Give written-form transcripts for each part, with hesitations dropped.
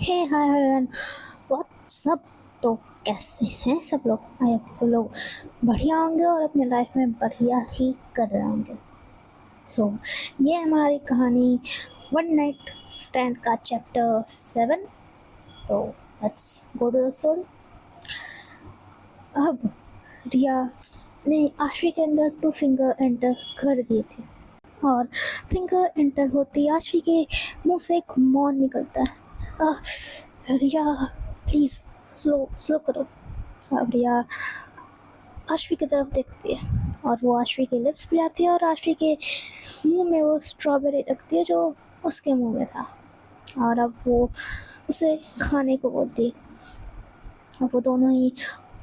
हे hi everyone, WhatsApp. तो कैसे हैं सब लोग? आई होप सब लोग बढ़िया होंगे और अपने लाइफ में बढ़िया ही कर रहे होंगे। ये हमारी कहानी वन नाइट स्टैंड का चैप्टर 7। तो let's go to the story. अब रिया ने आशवी के अंदर 2 फिंगर एंटर कर दिए थे और फिंगर एंटर होते ही आशवी के मुंह से एक मौन निकलता है। रिया प्लीज स्लो स्लो करो। अब रिया आशवी की तरफ देखती है और वो आशवी के लिप्स पे आती है और आशवी के मुंह में वो स्ट्रॉबेरी रखती है जो उसके मुंह में था, और अब वो उसे खाने को बोलती है। अब वो दोनों ही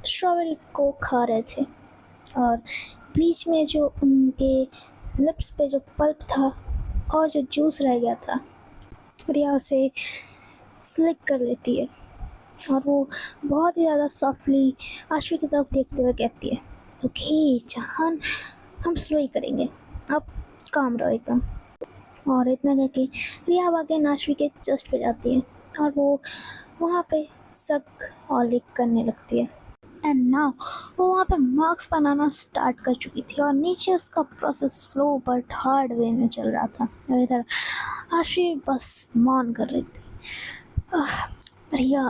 स्ट्रॉबेरी को खा रहे थे और बीच में जो उनके लिप्स पे जो पल्प था और जो जूस रह गया था, रिया उसे स्लिक कर लेती है और वो बहुत ही ज़्यादा सॉफ्टली आशवी की तरफ देखते हुए कहती है, ओके जान, हम स्लो ही करेंगे, अब काम रहो एकदम। और इतना कह के रिया आगे आशवी के जस्ट पे जाती है और वो वहाँ पे सक और लिक करने लगती है। एंड नाउ वो वहाँ पे मार्क्स बनाना स्टार्ट कर चुकी थी और नीचे उसका process slow but hard way में चल रहा था और इधर आशवी बस मौन कर रही थी। रिया,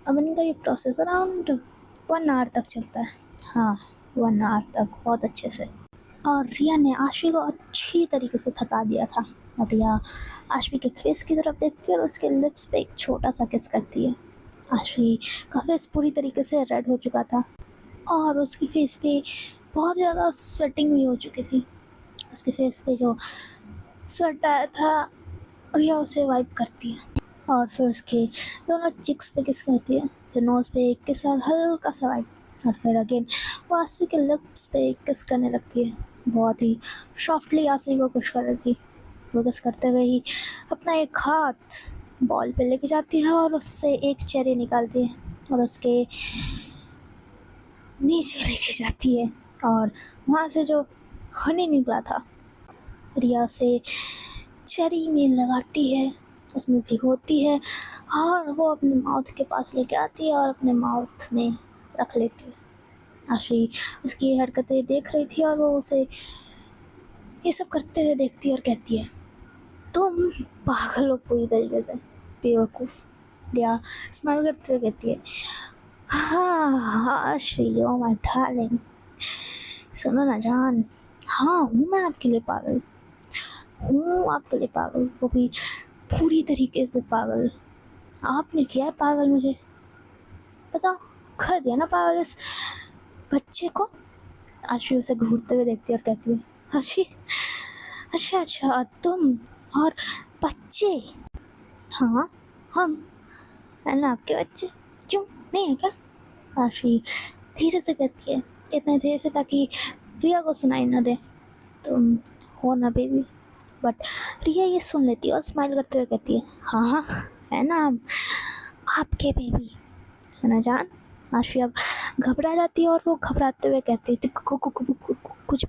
अब इनका ये प्रोसेस अराउंड 1 आवर तक चलता है। हाँ, 1 आवर तक बहुत अच्छे से। और रिया ने आशवी को अच्छी तरीके से थका दिया था। अब रिया आशवी के फेस की तरफ देखती है और उसके लिप्स पे एक छोटा सा किस करती है। आशवी का फेस पूरी तरीके से रेड हो चुका था और उसकी फेस पे बहुत ज़्यादा स्वेटिंग भी हो चुकी थी। उसके फेस पे जो स्वेट आया था रिया उसे वाइप करती है और फिर उसके दोनों चिक्स पे किस करती है, फिर नोज पे एक किस और हल्का सा वाइप, और फिर अगेन वो आशवी के लिप्स पे एक किस करने लगती है। बहुत ही सॉफ्टली आशवी को किस कर रही थी। वो किस करते हुए ही अपना एक हाथ बॉल पे लेके जाती है और उससे एक चेरी निकालती है और उसके नीचे लेके जाती है और वहाँ से जो हनी निकला था रिया उसे चेरी में लगाती है, उसमें भिगोती है और वो अपने माउथ के पास लेके आती है और अपने माउथ में रख लेती है। आशवी उसकी हरकतें देख रही थी और वो उसे ये सब करते हुए देखती है और कहती है, तुम पागल हो पूरी तरीके से, बेवकूफ़। रिया स्माइल करते हुए कहती है, हाँ आशवी, ओ माय डार्लिंग, सुनो ना जान, हाँ हूँ मैं आपके लिए पागल, हूँ आपके लिए पागल, वो भी पूरी तरीके से पागल। आपने किया है पागल मुझे, बताओ, कर दिया ना पागल इस बच्चे को। आशवी उसे घूरते हुए देखती है और कहती है, आशी, अच्छा अच्छा, तुम और बच्चे? हाँ, हम है ना आपके बच्चे, क्यों नहीं है क्या? आशवी धीरे से कहती है, इतने धीरे से ताकि रिया को सुनाई न दे, तुम हो ना बेबी। बट रिया ये सुन लेती है और स्माइल करते हुए कहती है, हाँ हाँ है ना हम आपके बेबी, है ना जान। आशवी अब घबरा जाती है और वो घबराते हुए कहती है, कुछ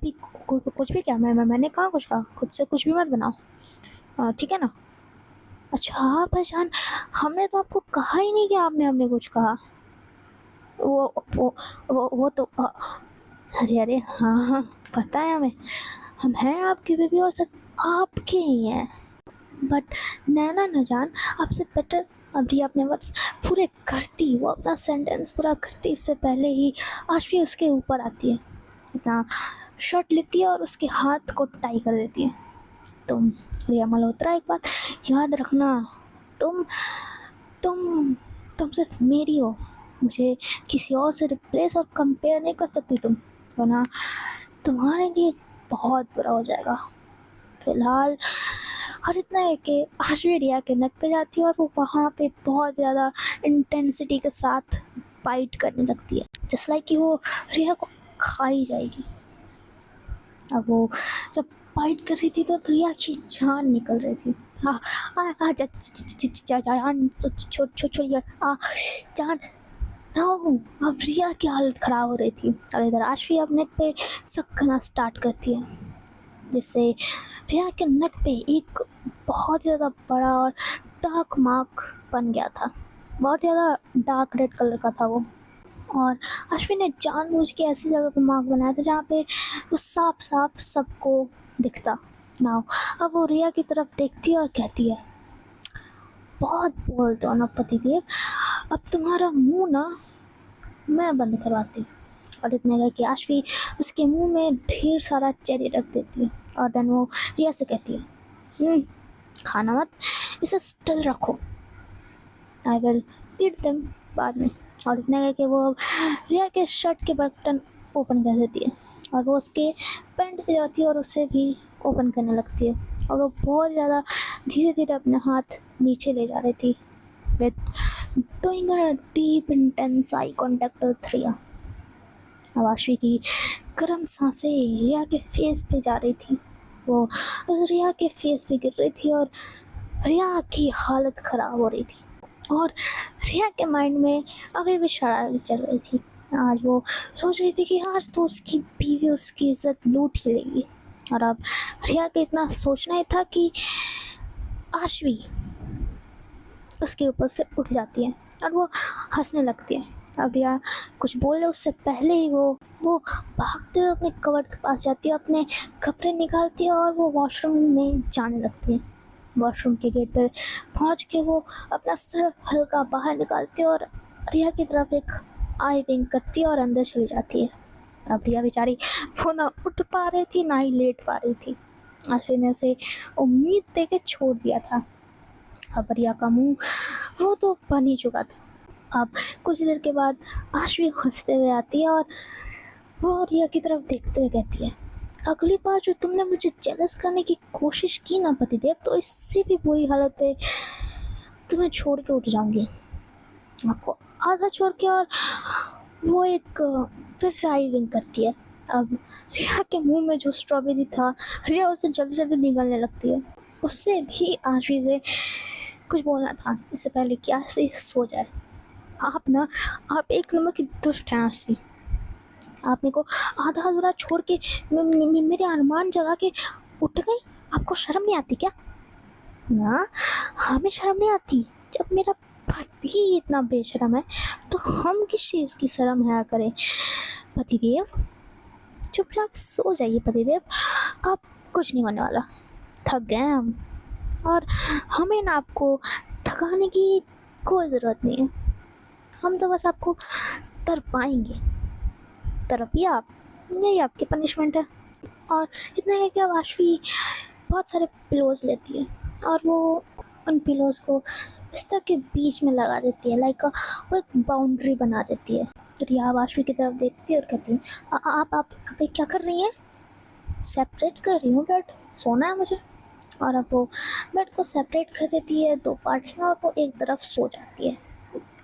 भी क्या, मैंने कहा कुछ कहा, खुद से कुछ भी मत बनाओ, ठीक है ना? अच्छा हाँ पहचान, हमने तो आपको कहा ही नहीं कि आपने हमने कुछ कहा। वो तो अरे अरे हाँ हाँ पता है हमें, हम हैं आपके बेबी और सिर्फ आपके ही हैं। बट नैना न जान, आपसे बेटर अभी अपने वर्ड्स पूरे करती, वो अपना सेंटेंस पूरा करती इससे पहले ही आशवी उसके ऊपर आती है, अपना शर्ट लेती है और उसके हाथ को टाई कर देती है। तुम रिया मल्होत्रा, एक बात याद रखना, तुम तुम तुम सिर्फ मेरी हो, मुझे किसी और से रिप्लेस और कंपेयर नहीं कर सकती तुम, वरना तुम्हारे लिए बहुत बुरा हो जाएगा। फिलहाल और इतना है कि आशवी रिया के नेक पे जाती है और वो वहाँ पे बहुत ज़्यादा इंटेंसिटी के साथ बाइट करने लगती है, जस्ट लाइक कि वो रिया को खा ही जाएगी। अब वो जब बाइट कर रही थी तो रिया की जान निकल रही थी। जान छोड़िए, जान नो। अब रिया की हालत ख़राब हो रही थी और इधर आशवी अब नेक पे सक करना स्टार्ट करती है। जिससे रिया के नेक पे एक बहुत ज़्यादा बड़ा और डार्क मार्क बन गया था। बहुत ज़्यादा डार्क रेड कलर का था वो। और अश्विन ने जानबूझ के ऐसी जगह पे मार्क बनाया था जहाँ पे वो साफ साफ सबको दिखता ना हो। अब वो रिया की तरफ देखती है और कहती है, बहुत बोलते हो ना पतिदेव, अब तुम्हारा मुंह ना मैं बंद करवाती हूँ। और इतने का कि अश्वी उसके मुंह में ढेर सारा चेरी रख देती है और देन वो रिया से कहती है, खाना मत, इसे स्टिल रखो, आई विल ईट देम बाद में। और इतना है कि वो रिया के शर्ट के बटन ओपन कर देती है और वो उसके पैंट पे जाती है और उसे भी ओपन करने लगती है। और वो बहुत ज़्यादा धीरे धीरे अपने हाथ नीचे ले जा रही थी with doing a deep intense eye contact with Riya. अब आशवी की गर्म सांसें रिया के फेस पे जा रही थी, वो रिया के फेस पे गिर रही थी और रिया की हालत ख़राब हो रही थी। और रिया के माइंड में अभी भी शरारत चल रही थी। आज वो सोच रही थी कि आज तो उसकी बीवी उसकी इज्जत लूट ही लेगी। और अब रिया को इतना सोचना ही था कि आशवी उसके ऊपर से उठ जाती है और वो हंसने लगती है। अब रिया कुछ बोले उससे पहले ही वो भागते हुए अपने कवर्ड के पास जाती है, अपने कपड़े निकालती है और वो वॉशरूम में जाने लगती है। वॉशरूम के गेट पे पहुंच के वो अपना सर हल्का बाहर निकालती है और रिया की तरफ एक आई विंक करती है और अंदर चली जाती है। अब रिया बेचारी वो ना उठ पा रही थी ना ही लेट पा रही थी। आशवी ने उसे उम्मीद दे के छोड़ दिया था। अब रिया का मुंह वो तो बन ही चुका था। अब कुछ देर के बाद आशवी हंसते हुए आती है और वो रिया की तरफ देखते हुए कहती है, अगली बार जो तुमने मुझे जेलस करने की कोशिश की ना पतिदेव, तो इससे भी बुरी हालत पे तुम्हें छोड़ के उठ जाऊंगी। आपको आधा छोड़ के। और वो एक फिर से आई विंक करती है। अब रिया के मुंह में जो स्ट्रॉबेरी था, रिया उसे जल्दी जल्दी निगलने लगती है। उससे भी आशवी से कुछ बोलना था इससे पहले कि आशवी सो जाए। आप एक नंबर की दुष्ट हैं आशवी। आप मेरे को आधा अधूरा छोड़ के मेरे अरमान जगा के उठ गई। आपको शर्म नहीं आती क्या? ना, हमें शर्म नहीं आती। जब मेरा पति ही इतना बेशर्म है तो हम किस चीज़ की शर्म है करें। पतिदेव चुपचाप सो जाइए पतिदेव, अब कुछ नहीं होने वाला। थक गए हम और हमें ना आपको थकाने की कोई ज़रूरत नहीं है। हम तो बस आपको तरपाएंगे। तरपिए आप, यही आपकी पनिशमेंट है। और इतना है कि अब आशवी बहुत सारे पिलोज लेती है और वो उन पिलोज को बिस्तर के बीच में लगा देती है, लाइक वो एक बाउंड्री बना देती है। रिया आशवी की तरफ देखती है और कहती है, आप ये क्या कर रही हैं? सेपरेट कर रही हूँ बेड, सोना है मुझे। और अब वो बेड को सेपरेट कर देती है 2 पार्ट्स में और वो एक तरफ सो जाती है।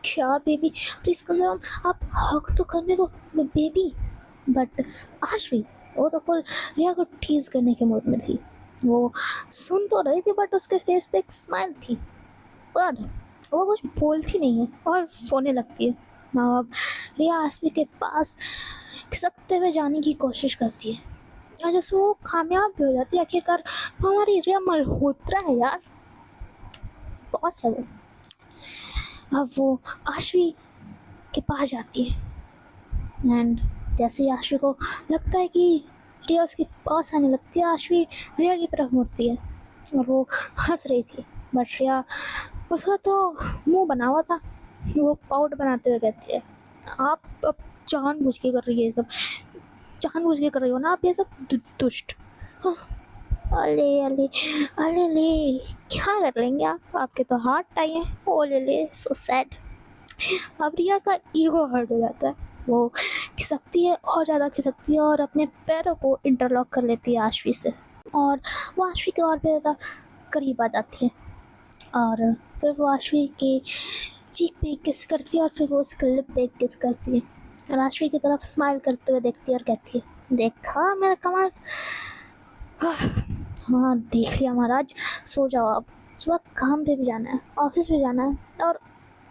क्या बेबी प्लीज़ कर लो, आप हक तो करने दो बेबी। बट आशवी वो तो फुल रिया को टीज करने के मूड में थी। वो सुन तो रही थी बट उसके फेस पे एक स्माइल थी, पर वो कुछ बोलती नहीं है और सोने लगती है ना। अब रिया आशवी के पास खिसकते हुए जाने की कोशिश करती है और जैसे वो कामयाब भी हो जाती है। आखिरकार हमारी रिया मल्होत्रा है यार, बहुत है वो। अब वो आशवी के पास जाती है एंड जैसे ही आशवी को लगता है कि रिया उसके पास आने लगती है, आशवी रिया की तरफ मुड़ती है और वो हंस रही थी। बट रिया उसका तो मुंह बना हुआ था। वो पाउट बनाते हुए कहती है, आप अब जानबूझ के कर रही है ये सब, जानबूझ के कर रही हो ना आप ये सब दुष्ट। हाँ, अले अले अले ले, क्या कर लेंगे आप, आपके तो हाथ टाई हैं। ओ ले सो सैड। अब रिया का ईगो हर्ट हो जाता है। वो खिसकती है और ज़्यादा खिसकती है और अपने पैरों को इंटरलॉक कर लेती है आशवी से और वो आशवी के और भी ज़्यादा करीब आ जाती है। और फिर वो आशवी के चीक पे किस करती है और फिर वो उसके लिप पे किस करती है और आशवी की तरफ स्माइल करते हुए देखती है और कहती है, देखा मेरा कमाल। हाँ देख लिया महाराज, सो जाओ आप, सुबह काम पे भी जाना है, ऑफिस भी जाना है और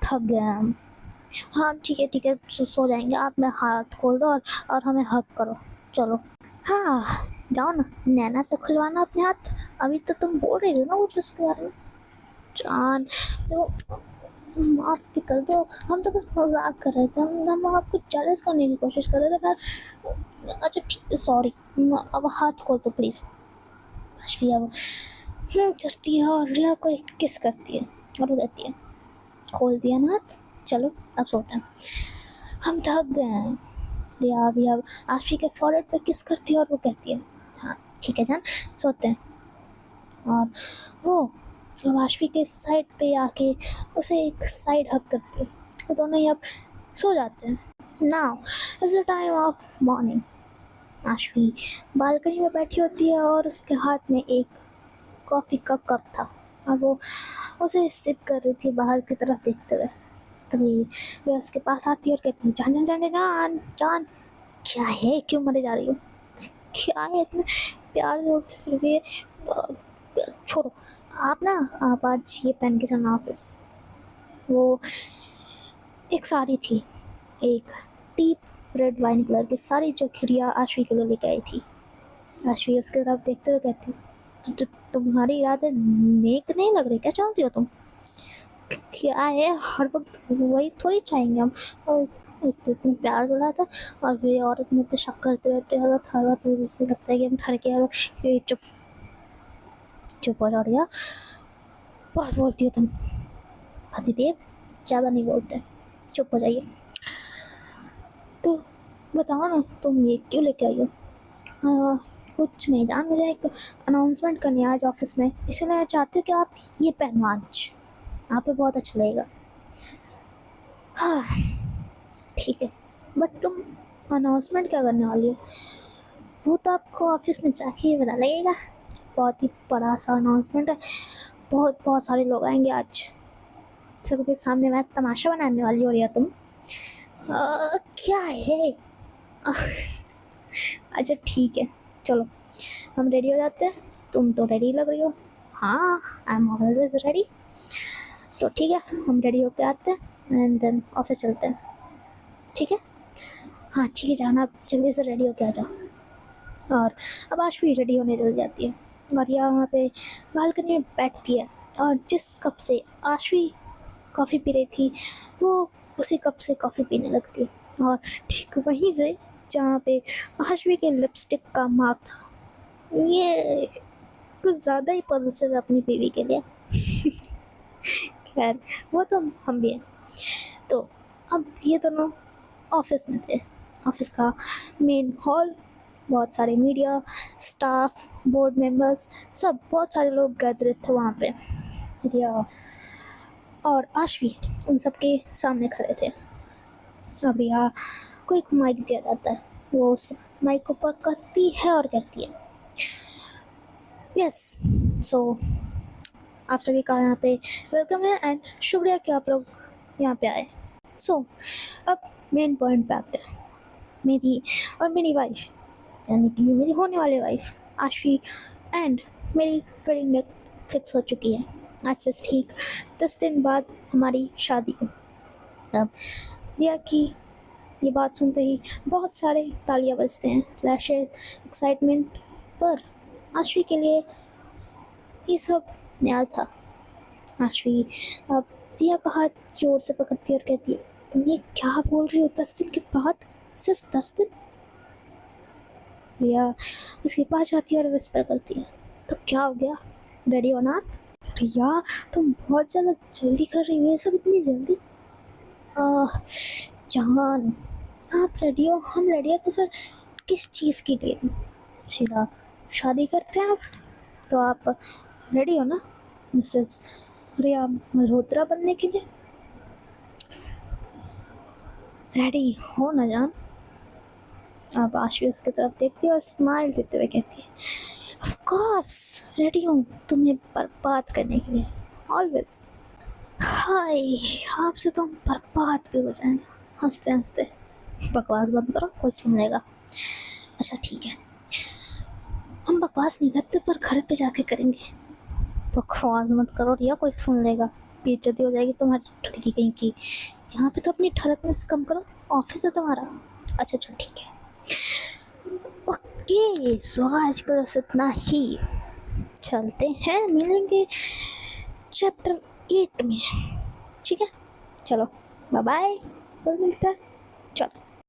थक गए हम। हाँ ठीक है सो जाएंगे। आप मैं हाथ खोल दो और हमें हक करो, चलो। हाँ जाओ ना, नैना से खुलवाना अपने हाथ। अभी तो तुम बोल रही हो ना कुछ उसके बारे में। जान, तो माफ भी कर दो, हम तो बस मजाक कर रहे थे, हम आपको जेलस करने की कोशिश कर रहे थे। पर अच्छा ठीक है, सॉरी। अब हाथ खोल दो प्लीज। अश्विया अब करती है और रिया को एक किस करती है और वो कहती है, खोल दिया ना हाथ, चलो अब सोते हैं, हम थक गए हैं। रिया भी अब आशी के फॉरहेड पे किस करती है और वो कहती है, हाँ ठीक है जान, सोते हैं। और वो अब आशवी के साइड पे आके उसे एक साइड हग करती है। वो दोनों ही अब सो जाते हैं। Now is the time of morning. Aashvi balcony में बैठी होती है और उसके हाथ में एक कॉफ़ी का कप था और वो उसे सिप कर रही थी बाहर की तरफ देखते हुए। तभी वे उसके पास आती है और कहती है, जान जान जान जान जान, क्या है, क्यों मरे जा रही हो, क्या है, इतने प्यार से बोलते फिर भी छोड़ो। आप ना, आप आज ये पहन के चलना ऑफिस। वो एक साड़ी थी, एक डीप रेड वाइन कलर की साड़ी जो खिड़िया आशवी के लिए लेके आई थी। आशवी उसकी तरफ देखते हुए कहती, तुम्हारे इरादे नेक नहीं लग रहे, क्या चाहती हो तुम, क्या है हर वक्त वही थोड़ी चाहेंगे हम। और एक तो इतने प्यार दिला था और वे औरत मुझ पे शक करते रहते हैं, हर वक्त जिससे लगता है कि हम ठर के चुप चुप हो जाओ, बहुत बोलती हो तुम। पतिदेव ज़्यादा नहीं बोलते, चुप हो जाइए। तो बताओ ना, तुम ये क्यों लेके आई हो। कुछ नहीं जान, मुझे एक अनाउंसमेंट करनी है आज ऑफिस में, इसलिए मैं चाहती हूँ कि आप ये पहनो आज, आप पे बहुत अच्छा लगेगा। हाँ ठीक है, बट तुम अनाउंसमेंट क्या करने वाली हो। वो तो आपको ऑफिस में जाके ही पता लगेगा, बहुत ही बड़ा सा अनाउंसमेंट है, बहुत बहुत सारे लोग आएंगे आज, सबके सामने मैं तमाशा बनाने वाली हो रही है तुम। क्या है अच्छा ठीक है, चलो हम रेडी हो जाते हैं, तुम तो रेडी लग रही हो। हाँ आई एम ऑलवेज रेडी। तो ठीक है, हम रेडी होके आते हैं एंड देन ऑफिस चलते हैं, ठीक है। हाँ ठीक है जाना, आप जल्दी से रेडी होके आ जाओ। और अब आशवी रेडी होने चल जाती है और यह वहाँ पे बालकनी में बैठती है और जिस कप से आशवी कॉफ़ी पी रही थी वो उसी कप से कॉफ़ी पीने लगती है और ठीक वहीं से जहाँ पे आशवी के लिपस्टिक का मार्क था। ये कुछ ज़्यादा ही पॉजिटिव है अपनी बीवी के लिए। खैर वो तो हम भी हैं। तो अब ये दोनों ऑफिस में थे, ऑफिस का मेन हॉल, बहुत सारे मीडिया स्टाफ बोर्ड मेंबर्स सब बहुत सारे लोग गैदर थे वहाँ पे। रिया और आशवी उन सब के सामने खड़े थे। अब रिया को एक माइक दिया जाता है, वो उस माइक को पकड़ती है और कहती है, यस सो आप सभी का यहाँ पे वेलकम है एंड शुक्रिया कि आप लोग यहाँ पे आए। सो अब मेन पॉइंट पे आते हैं। मेरी और मेरी वाइफ, यानी कि मेरी होने वाली वाइफ आशवी एंड मेरी वेडिंग डेट फिक्स हो चुकी है। आज से ठीक 10 दिन बाद हमारी शादी है। अब रिया की ये बात सुनते ही बहुत सारे तालियां बजते हैं, फ्लैशेस, एक्साइटमेंट। पर आशवी के लिए ये सब नया था। आशवी अब रिया का हाथ जोर से पकड़ती है और कहती है, तुम ये क्या बोल रही हो, 10 दिन के बाद, सिर्फ 10 दिन। रिया उसके पास जाती है और विस्पर करती है, तो क्या हो गया, रेडी हो ना आप। रिया तुम बहुत ज़्यादा जल्दी कर रही हो, ये सब इतनी जल्दी। जान आप रेडी हो, हम रेडी है, तो फिर किस चीज़ की देरी, सीधा शादी करते हैं आप। तो आप रेडी हो ना मिसेस रिया मल्होत्रा बनने के लिए, रेडी हो ना जान। आप आशवी उसकी तरफ देखती है और स्माइल देते हुए कहती है, ऑफ कोर्स रेडी हूँ तुम्हें बर्बाद करने के लिए, ऑलवेज। हाय, आपसे तो हम बर्बाद भी हो जाएंगे हंसते हंसते। बकवास बंद करो, कोई सुन लेगा। अच्छा ठीक है, हम बकवास नहीं करते पर घर पे जाके करेंगे। बकवास मत करो रिया, कोई सुन लेगा, बेइज्जती हो जाएगी तुम्हारी ठुड़की कहीं की। यहाँ पे तो अपनी ठड़कनेस कम करो, ऑफिस है तुम्हारा। अच्छा अच्छा ठीक है, ओके, सो आज का बस इतना ही। चलते हैं, मिलेंगे चैप्टर 8 में। ठीक है, चलो बाय बाय, कल मिलता है। चलो।